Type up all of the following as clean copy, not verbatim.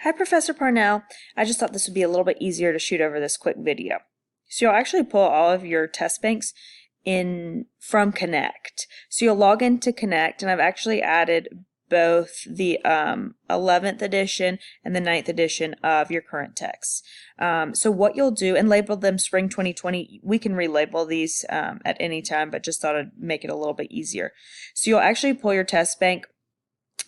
Hi, Professor Parnell. I just thought this would be a little bit easier to shoot over this quick video. So you'll actually pull all of your test banks in from Connect. So you'll log into Connect, and I've actually added both the 11th edition and the 9th edition of your current texts. So what you'll do, and label them Spring 2020, we can relabel these at any time, but just thought I'd make it a little bit easier. So you'll actually pull your test bank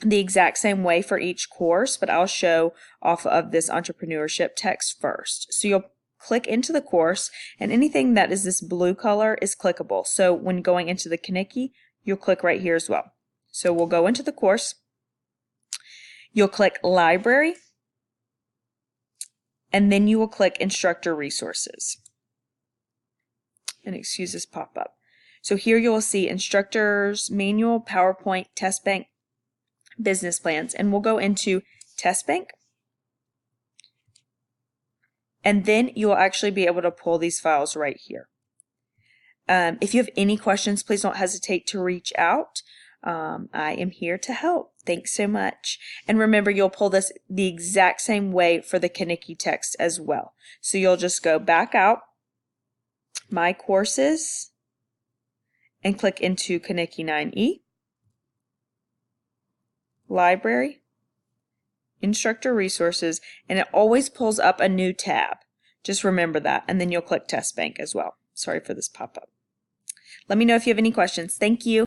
the exact same way for each course, but I'll show off of this entrepreneurship text first. So you'll click into the course, and anything that is this blue color is clickable. So when going into the Kinnicky, you'll click right here as well. So we'll go into the course. You'll click Library, and then you will click Instructor Resources. And excuse this pop-up. So here you will see Instructor's Manual, PowerPoint, Test Bank, Business Plans, and we'll go into Test Bank, and then you will actually be able to pull these files right here. If you have any questions, please don't hesitate to reach out. I am here to help. Thanks so much. And remember, you'll pull this the exact same way for the Kinnicky text as well. So you'll just go back out, My Courses, and click into Kinnicky 9E. Library, Instructor Resources, and it always pulls up a new tab. Just remember that, and then you'll click Test Bank as well. Sorry for this pop-up. Let me know if you have any questions. Thank you.